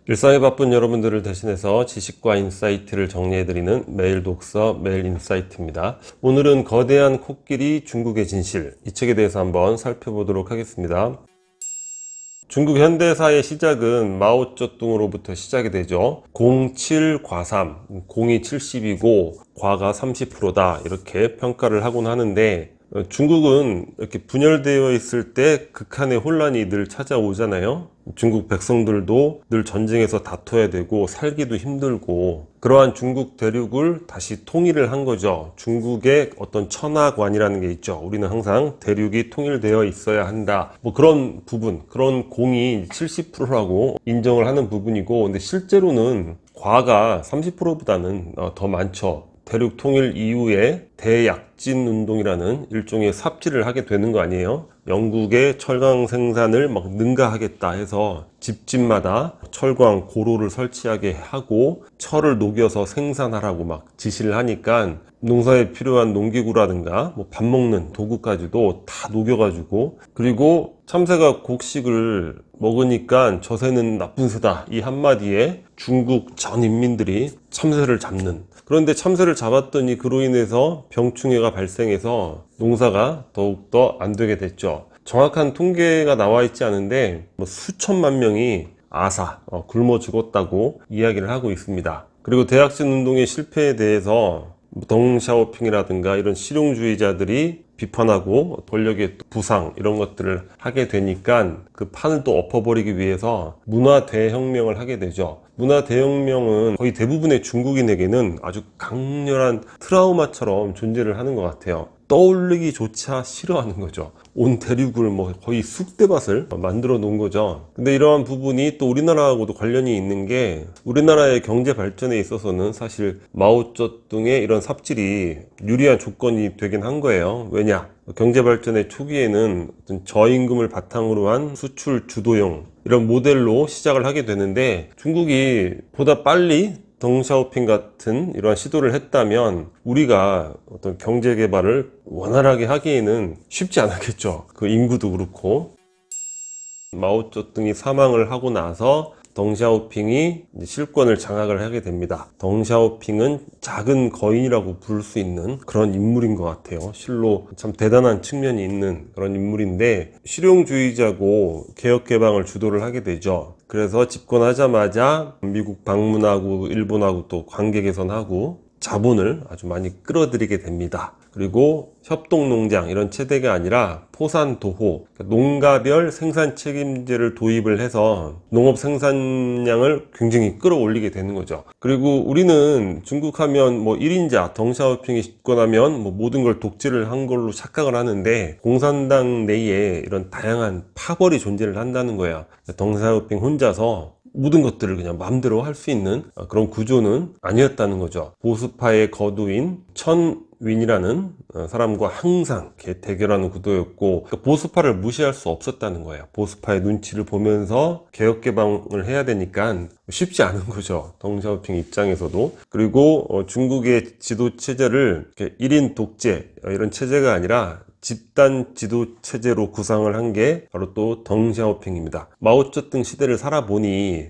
일상에 바쁜 여러분들을 대신해서 지식과 인사이트를 정리해드리는 매일 독서 매일 인사이트입니다. 오늘은 거대한 코끼리 중국의 진실, 이 책에 대해서 한번 살펴보도록 하겠습니다. 중국 현대사의 시작은 마오쩌둥으로부터 시작이 되죠. 07과삼, 0이 70이고 과가 30%다 이렇게 평가를 하곤 하는데, 중국은 이렇게 분열되어 있을 때 극한의 혼란이 늘 찾아오잖아요. 중국 백성들도 늘 전쟁에서 다퉈야 되고 살기도 힘들고, 그러한 중국 대륙을 다시 통일을 한 거죠. 중국의 어떤 천하관이라는 게 있죠. 우리는 항상 대륙이 통일되어 있어야 한다, 뭐 그런 부분, 그런 공이 70%라고 인정을 하는 부분이고, 근데 실제로는 과가 30%보다는 더 많죠. 대륙 통일 이후에 대약진 운동이라는 일종의 삽질을 하게 되는 거 아니에요? 영국의 철강 생산을 막 능가하겠다 해서 집집마다 철광 고로를 설치하게 하고 철을 녹여서 생산하라고 막 지시를 하니까 농사에 필요한 농기구라든가 뭐 밥 먹는 도구까지도 다 녹여가지고, 그리고 참새가 곡식을 먹으니까 저 새는 나쁜 새다, 이 한마디에 중국 전 인민들이 참새를 잡는, 그런데 참새를 잡았더니 그로 인해서 병충해가 발생해서 농사가 더욱더 안 되게 됐죠. 정확한 통계가 나와 있지 않은데 뭐 수천만 명이 굶어 죽었다고 이야기를 하고 있습니다. 그리고 대약진 운동의 실패에 대해서 덩샤오핑이라든가 이런 실용주의자들이 비판하고 권력의 부상 이런 것들을 하게 되니까 그 판을 또 엎어버리기 위해서 문화 대혁명을 하게 되죠. 문화 대혁명은 거의 대부분의 중국인에게는 아주 강렬한 트라우마처럼 존재를 하는 것 같아요. 떠올리기조차 싫어하는 거죠. 온 대륙을 뭐 거의 쑥대밭을 만들어 놓은 거죠. 근데 이러한 부분이 또 우리나라하고도 관련이 있는 게, 우리나라의 경제 발전에 있어서는 사실 마오쩌둥의 이런 삽질이 유리한 조건이 되긴 한 거예요. 왜냐? 경제 발전의 초기에는 어떤 저임금을 바탕으로 한 수출 주도형 이런 모델로 시작을 하게 되는데, 중국이 보다 빨리 덩샤오핑 같은 이러한 시도를 했다면 우리가 어떤 경제 개발을 원활하게 하기에는 쉽지 않았겠죠. 그 인구도 그렇고. 마오쩌둥이 사망을 하고 나서 덩샤오핑이 실권을 장악을 하게 됩니다. 덩샤오핑은 작은 거인이라고 부를 수 있는 그런 인물인 것 같아요. 실로 참 대단한 측면이 있는 그런 인물인데, 실용주의자고 개혁개방을 주도를 하게 되죠. 그래서 집권하자마자 미국 방문하고 일본하고 또 관계 개선하고 자본을 아주 많이 끌어들이게 됩니다. 그리고 협동농장 이런 체제가 아니라 포산도호, 농가별 생산 책임제를 도입을 해서 농업 생산량을 굉장히 끌어올리게 되는 거죠. 그리고 우리는 중국 하면 뭐 1인자 덩샤오핑이 집권하면 뭐 모든 걸 독재를 한 걸로 착각을 하는데, 공산당 내에 이런 다양한 파벌이 존재를 한다는 거야. 덩샤오핑 혼자서 모든 것들을 그냥 마음대로 할 수 있는 그런 구조는 아니었다는 거죠. 보수파의 거두인 천윈이라는 사람과 항상 대결하는 구도였고, 그러니까 보수파를 무시할 수 없었다는 거예요. 보수파의 눈치를 보면서 개혁개방을 해야 되니까 쉽지 않은 거죠, 덩샤오핑 입장에서도. 그리고 중국의 지도체제를 1인 독재 이런 체제가 아니라 집단 지도 체제로 구상을 한 게 바로 또 덩샤오핑입니다. 마오쩌둥 시대를 살아보니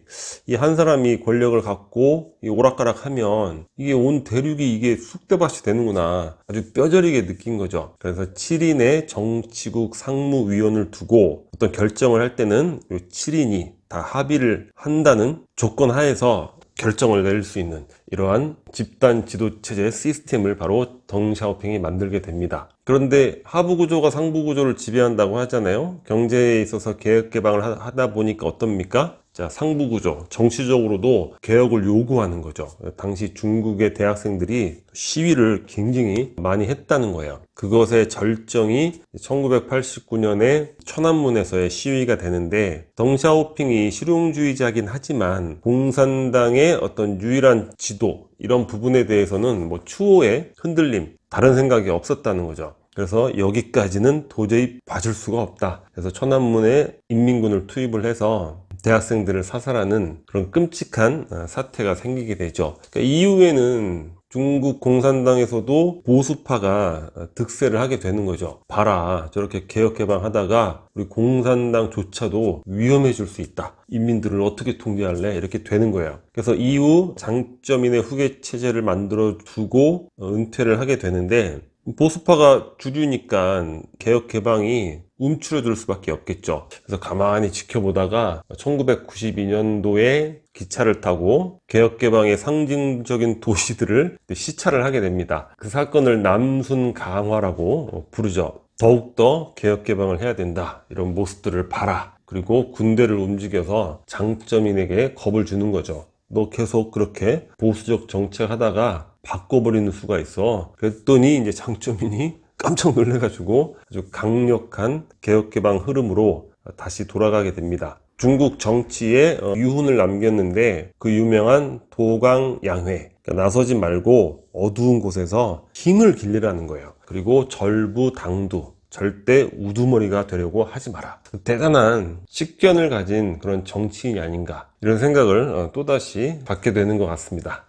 이 한 사람이 권력을 갖고 오락가락하면 이게 온 대륙이 이게 쑥대밭이 되는구나, 아주 뼈저리게 느낀 거죠. 그래서 7인의 정치국 상무위원을 두고 어떤 결정을 할 때는 이 7인이 다 합의를 한다는 조건 하에서 결정을 내릴 수 있는 이러한 집단 지도체제 시스템을 바로 덩샤오핑이 만들게 됩니다. 그런데 하부 구조가 상부 구조를 지배한다고 하잖아요. 경제에 있어서 개혁 개방을 하다 보니까 어떻습니까? 자, 상부 구조, 정치적으로도 개혁을 요구하는 거죠. 당시 중국의 대학생들이 시위를 굉장히 많이 했다는 거예요. 그것의 절정이 1989년에 천안문에서의 시위가 되는데, 덩샤오핑이 실용주의자긴 하지만 공산당의 어떤 유일한 지도 이런 부분에 대해서는 뭐 추호의 흔들림, 다른 생각이 없었다는 거죠. 그래서 여기까지는 도저히 봐줄 수가 없다. 그래서 천안문에 인민군을 투입을 해서 대학생들을 사살하는 그런 끔찍한 사태가 생기게 되죠. 그러니까 이후에는 중국 공산당에서도 보수파가 득세를 하게 되는 거죠. 봐라, 저렇게 개혁개방하다가 우리 공산당조차도 위험해질 수 있다. 인민들을 어떻게 통제할래? 이렇게 되는 거예요. 그래서 이후 장점인의 후계체제를 만들어 두고 은퇴를 하게 되는데, 보수파가 주류니까 개혁개방이 움츠러들 수밖에 없겠죠. 그래서 가만히 지켜보다가 1992년도에 기차를 타고 개혁개방의 상징적인 도시들을 시찰을 하게 됩니다. 그 사건을 남순 강화라고 부르죠. 더욱더 개혁개방을 해야 된다, 이런 모습들을 봐라. 그리고 군대를 움직여서 장점인에게 겁을 주는 거죠. 너 계속 그렇게 보수적 정책 하다가 바꿔버리는 수가 있어. 그랬더니 이제 장점인이 깜짝 놀래가지고 아주 강력한 개혁개방 흐름으로 다시 돌아가게 됩니다. 중국 정치에 유훈을 남겼는데, 그 유명한 도강양회, 그러니까 나서지 말고 어두운 곳에서 힘을 길리라는 거예요. 그리고 절부당두, 절대 우두머리가 되려고 하지 마라. 대단한 식견을 가진 그런 정치인이 아닌가, 이런 생각을 또다시 갖게 되는 것 같습니다.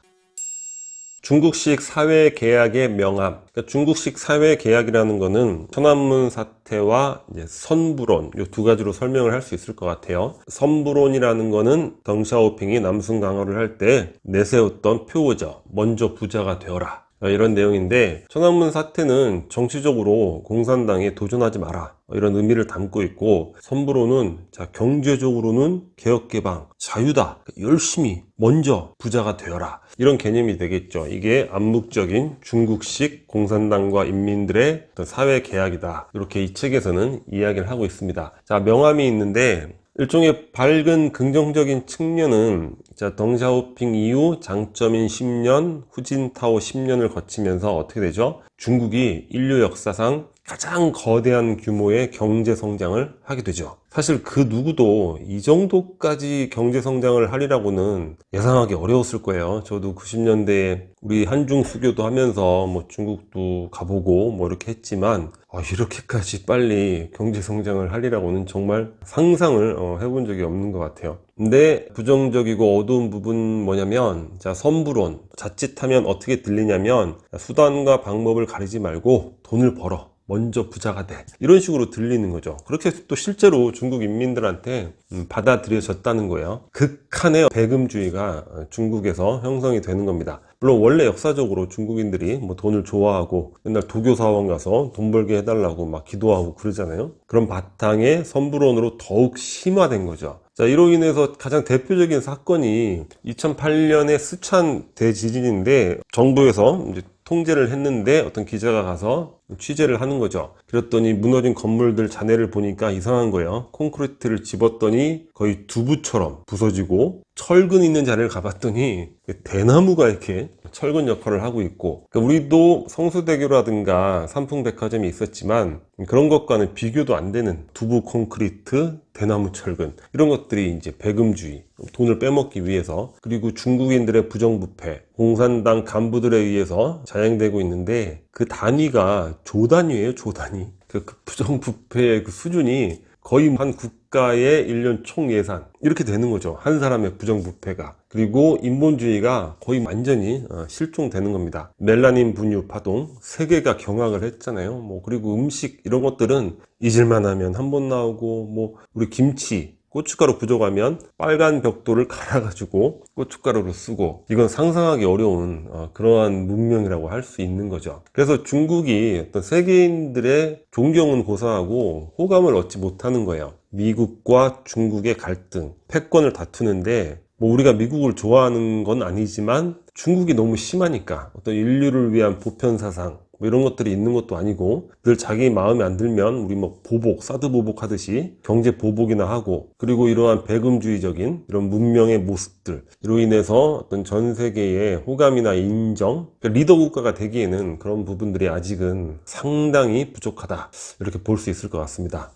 중국식 사회계약의 명암. 그러니까 중국식 사회계약이라는 거는 천안문 사태와 이제 선부론, 이 두 가지로 설명을 할 수 있을 것 같아요. 선부론이라는 거는 덩샤오핑이 남순 강화를 할 때 내세웠던 표어죠. 먼저 부자가 되어라, 이런 내용인데, 천안문 사태는 정치적으로 공산당에 도전하지 마라, 이런 의미를 담고 있고, 선부론은 자, 경제적으로는 개혁개방, 자유다, 열심히 먼저 부자가 되어라, 이런 개념이 되겠죠. 이게 암묵적인 중국식 공산당과 인민들의 어떤 사회계약이다, 이렇게 이 책에서는 이야기를 하고 있습니다. 자, 명암이 있는데, 일종의 밝은 긍정적인 측면은, 자, 덩샤오핑 이후 장점인 10년, 후진타오 10년을 거치면서 어떻게 되죠? 중국이 인류 역사상 가장 거대한 규모의 경제 성장을 하게 되죠. 사실 그 누구도 이 정도까지 경제 성장을 하리라고는 예상하기 어려웠을 거예요. 저도 90년대에 우리 한중 수교도 하면서 뭐 중국도 가보고 뭐 이렇게 했지만, 이렇게까지 빨리 경제 성장을 하리라고는 정말 상상을 해본 적이 없는 것 같아요. 근데 부정적이고 어두운 부분 뭐냐면, 자, 선부론, 자칫하면 어떻게 들리냐면, 수단과 방법을 가리지 말고 돈을 벌어, 먼저 부자가 돼, 이런 식으로 들리는 거죠. 그렇게 또 실제로 중국 인민들한테 받아들여졌다는 거예요. 극한의 배금주의가 중국에서 형성이 되는 겁니다. 물론 원래 역사적으로 중국인들이 뭐 돈을 좋아하고 맨날 도교사원 가서 돈 벌게 해달라고 막 기도하고 그러잖아요. 그런 바탕에 선부론으로 더욱 심화된 거죠. 자, 이로 인해서 가장 대표적인 사건이 2008년의 스촨 대지진인데, 정부에서 이제 통제를 했는데 어떤 기자가 가서 취재를 하는 거죠. 그랬더니 무너진 건물들 잔해를 보니까 이상한 거예요. 콘크리트를 집었더니 거의 두부처럼 부서지고, 철근 있는 자리를 가봤더니 대나무가 이렇게 철근 역할을 하고 있고, 그러니까 우리도 성수대교라든가 삼풍백화점이 있었지만 그런 것과는 비교도 안 되는 두부 콘크리트, 대나무 철근, 이런 것들이 이제 배금주의, 돈을 빼먹기 위해서, 그리고 중국인들의 부정부패, 공산당 간부들에 의해서 자행되고 있는데, 그 단위가 조 단위예요, 조 단위. 그 부정부패의 그 수준이 거의 한 국가의 1년 총예산, 이렇게 되는 거죠. 한 사람의 부정부패가. 그리고 인본주의가 거의 완전히 실종되는 겁니다. 멜라닌 분유 파동, 세계가 경악을 했잖아요. 뭐 그리고 음식, 이런 것들은 잊을만 하면 한 번 나오고, 뭐 우리 김치, 고춧가루 부족하면 빨간 벽돌을 갈아가지고 고춧가루로 쓰고, 이건 상상하기 어려운 그러한 문명이라고 할 수 있는 거죠. 그래서 중국이 어떤 세계인들의 존경은 고사하고 호감을 얻지 못하는 거예요. 미국과 중국의 갈등, 패권을 다투는데, 뭐 우리가 미국을 좋아하는 건 아니지만 중국이 너무 심하니까 어떤 인류를 위한 보편사상, 뭐 이런 것들이 있는 것도 아니고, 늘 자기 마음에 안 들면 우리 뭐 보복, 사드 보복 하듯이 경제 보복이나 하고, 그리고 이러한 배금주의적인 이런 문명의 모습들, 이로 인해서 어떤 전 세계의 호감이나 인정, 그러니까 리더 국가가 되기에는 그런 부분들이 아직은 상당히 부족하다, 이렇게 볼 수 있을 것 같습니다.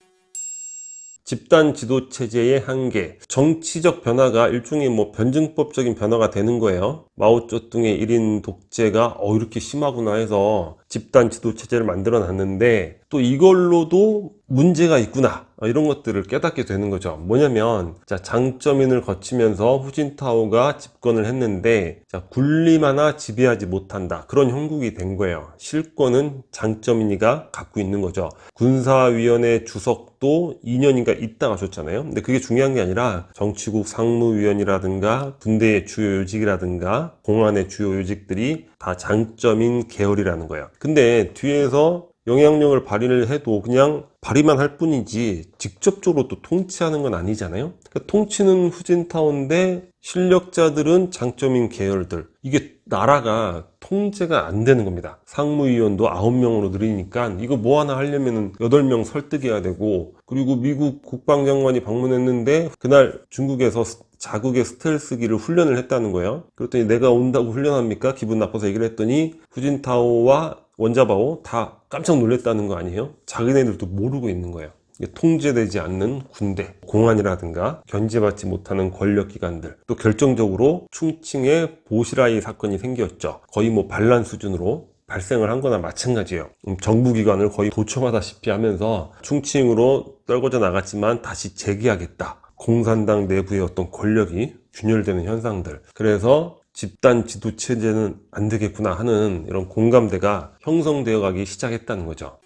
집단 지도 체제의 한계, 정치적 변화가 일종의 뭐 변증법적인 변화가 되는 거예요. 마오쩌둥의 1인 독재가 이렇게 심하구나 해서 집단 지도 체제를 만들어 놨는데 또 이걸로도 문제가 있구나, 이런 것들을 깨닫게 되는 거죠. 뭐냐면, 자, 장쩌민을 거치면서 후진타오가 집권을 했는데, 자, 군림 하나 지배하지 못한다, 그런 형국이 된 거예요. 실권은 장쩌민이가 갖고 있는 거죠. 군사위원회 주석도 2년인가 있다가 줬잖아요. 근데 그게 중요한 게 아니라 정치국 상무위원이라든가 군대의 주요 요직이라든가 공안의 주요 요직들이 다 장쩌민 계열이라는 거예요. 근데 뒤에서 영향력을 발휘를 해도 그냥 발휘만 할 뿐이지 직접적으로 또 통치하는 건 아니잖아요. 그러니까 통치는 후진타오인데 실력자들은 장쩌민 계열들, 이게 나라가 통제가 안 되는 겁니다. 상무위원도 9명으로 늘리니까 이거 뭐 하나 하려면 8명 설득해야 되고, 그리고 미국 국방장관이 방문했는데 그날 중국에서 자국의 스텔스기를 훈련을 했다는 거예요. 그랬더니 내가 온다고 훈련합니까? 기분 나빠서 얘기를 했더니 후진타오와 원자바오 다 깜짝 놀랐다는 거 아니에요? 자기네들도 모르고 있는 거예요. 통제되지 않는 군대, 공안이라든가 견제받지 못하는 권력기관들, 또 결정적으로 충칭의 보시라이 사건이 생겼죠. 거의 뭐 반란 수준으로 발생을 한 거나 마찬가지예요. 정부기관을 거의 도청하다시피 하면서 충칭으로 떨궈져 나갔지만 다시 재기하겠다, 공산당 내부의 어떤 권력이 균열되는 현상들, 그래서 집단 지도 체제는 안 되겠구나 하는 이런 공감대가 형성되어 가기 시작했다는 거죠.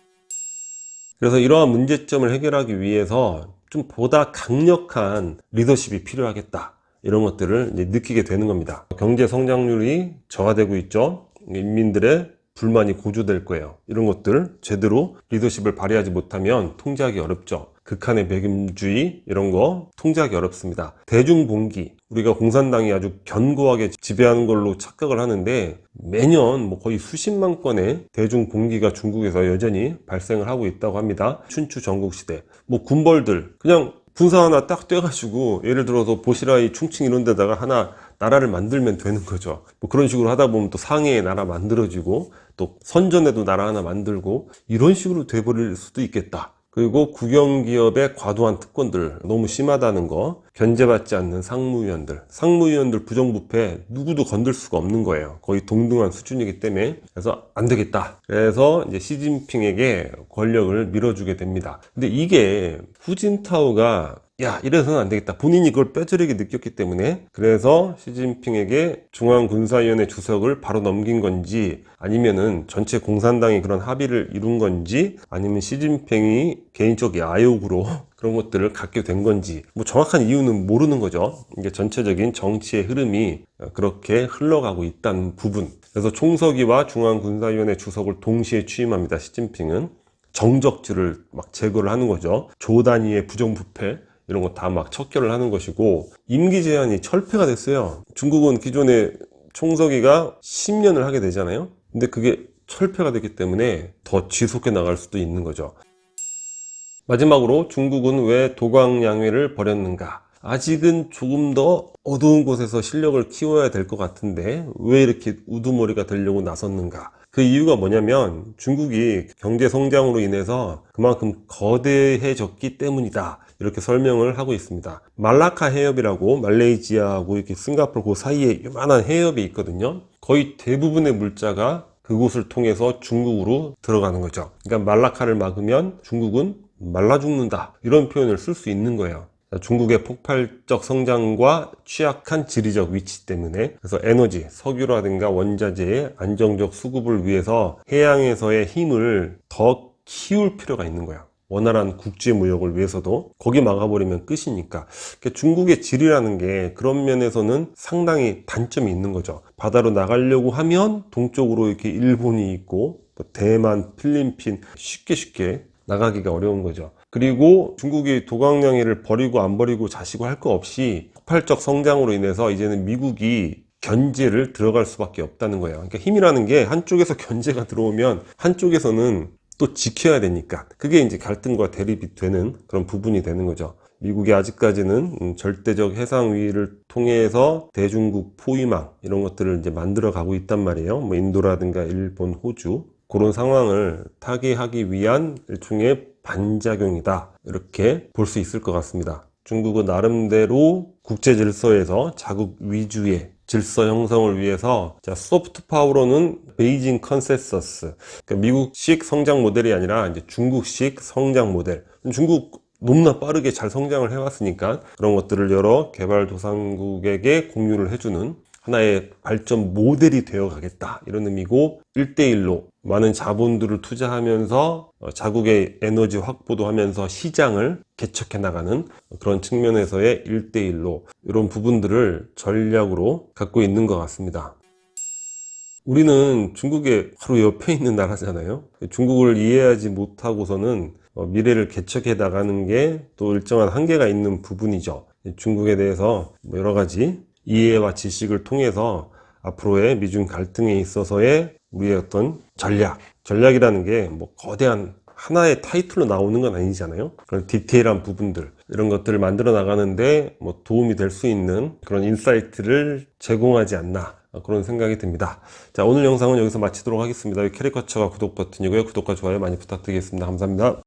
그래서 이러한 문제점을 해결하기 위해서 좀 보다 강력한 리더십이 필요하겠다, 이런 것들을 이제 느끼게 되는 겁니다. 경제 성장률이 저하되고 있죠. 인민들의 불만이 고조될 거예요. 이런 것들 제대로 리더십을 발휘하지 못하면 통제하기 어렵죠. 극한의 백임주의, 이런 거 통제하기 어렵습니다. 대중봉기, 우리가 공산당이 아주 견고하게 지배하는 걸로 착각을 하는데 매년 뭐 거의 수십만 건의 대중봉기가 중국에서 여전히 발생을 하고 있다고 합니다. 춘추 전국시대 뭐 군벌들 그냥 군사 하나 딱 떼가지고 예를 들어서 보시라이, 충칭 이런 데다가 하나 나라를 만들면 되는 거죠. 뭐 그런 식으로 하다 보면 또 상해에 나라 만들어지고 또 선전에도 나라 하나 만들고 이런 식으로 돼버릴 수도 있겠다. 그리고 국영기업의 과도한 특권들 너무 심하다는 거, 견제받지 않는 상무위원들 부정부패 누구도 건들 수가 없는 거예요. 거의 동등한 수준이기 때문에. 그래서 안 되겠다. 그래서 이제 시진핑에게 권력을 밀어주게 됩니다. 근데 이게 후진타오가 야, 이래서는 안 되겠다, 본인이 그걸 뼈저리게 느꼈기 때문에, 그래서 시진핑에게 중앙군사위원회 주석을 바로 넘긴 건지, 아니면은 전체 공산당이 그런 합의를 이룬 건지, 아니면 시진핑이 개인적 야욕으로 그런 것들을 갖게 된 건지, 뭐 정확한 이유는 모르는 거죠. 이게 전체적인 정치의 흐름이 그렇게 흘러가고 있다는 부분. 그래서 총서기와 중앙군사위원회 주석을 동시에 취임합니다. 시진핑은 정적들을 막 제거를 하는 거죠. 조 단위의 부정부패 이런 거 다 막 척결을 하는 것이고, 임기 제한이 철폐가 됐어요. 중국은 기존에 총서기가 10년을 하게 되잖아요. 근데 그게 철폐가 됐기 때문에 더 지속해 나갈 수도 있는 거죠. 마지막으로 중국은 왜 도광양회를 벌였는가? 아직은 조금 더 어두운 곳에서 실력을 키워야 될 것 같은데 왜 이렇게 우두머리가 되려고 나섰는가? 그 이유가 뭐냐면 중국이 경제 성장으로 인해서 그만큼 거대해졌기 때문이다, 이렇게 설명을 하고 있습니다. 말라카 해협이라고 말레이시아하고 이렇게 싱가포르 그 사이에 요만한 해협이 있거든요. 거의 대부분의 물자가 그곳을 통해서 중국으로 들어가는 거죠. 그러니까 말라카를 막으면 중국은 말라 죽는다, 이런 표현을 쓸 수 있는 거예요. 중국의 폭발적 성장과 취약한 지리적 위치 때문에, 그래서 에너지, 석유라든가 원자재의 안정적 수급을 위해서 해양에서의 힘을 더 키울 필요가 있는 거야. 원활한 국제 무역을 위해서도. 거기 막아버리면 끝이니까. 그러니까 중국의 지리라는 게 그런 면에서는 상당히 단점이 있는 거죠. 바다로 나가려고 하면 동쪽으로 이렇게 일본이 있고 대만, 필리핀 쉽게 나가기가 어려운 거죠. 그리고 중국이 도광양회를 버리고 안 버리고 자시고 할 거 없이 폭발적 성장으로 인해서 이제는 미국이 견제를 들어갈 수밖에 없다는 거예요. 그러니까 힘이라는 게 한쪽에서 견제가 들어오면 한쪽에서는 또 지켜야 되니까, 그게 이제 갈등과 대립이 되는 그런 부분이 되는 거죠. 미국이 아직까지는 절대적 해상 위를 통해서 대중국 포위망 이런 것들을 이제 만들어 가고 있단 말이에요. 뭐 인도라든가 일본, 호주, 그런 상황을 타개하기 위한 일종의 반작용이다, 이렇게 볼 수 있을 것 같습니다. 중국은 나름대로 국제 질서에서 자국 위주의 질서 형성을 위해서 소프트 파워로는 베이징 컨센서스, 그러니까 미국식 성장 모델이 아니라 이제 중국식 성장 모델. 중국 너무나 빠르게 잘 성장을 해왔으니까 그런 것들을 여러 개발도상국에게 공유를 해주는 하나의 발전 모델이 되어 가겠다, 이런 의미고, 1대1로 많은 자본들을 투자하면서 자국의 에너지 확보도 하면서 시장을 개척해 나가는 그런 측면에서의 1대1로 이런 부분들을 전략으로 갖고 있는 것 같습니다. 우리는 중국의 바로 옆에 있는 나라잖아요. 중국을 이해하지 못하고서는 미래를 개척해 나가는 게 또 일정한 한계가 있는 부분이죠. 중국에 대해서 여러 가지 이해와 지식을 통해서 앞으로의 미중 갈등에 있어서의 우리의 어떤 전략이라는 게 뭐 거대한 하나의 타이틀로 나오는 건 아니잖아요. 그런 디테일한 부분들, 이런 것들을 만들어 나가는데 뭐 도움이 될 수 있는 그런 인사이트를 제공하지 않나, 그런 생각이 듭니다. 자, 오늘 영상은 여기서 마치도록 하겠습니다. 캐리커처가 구독 버튼이고요. 구독과 좋아요 많이 부탁드리겠습니다. 감사합니다.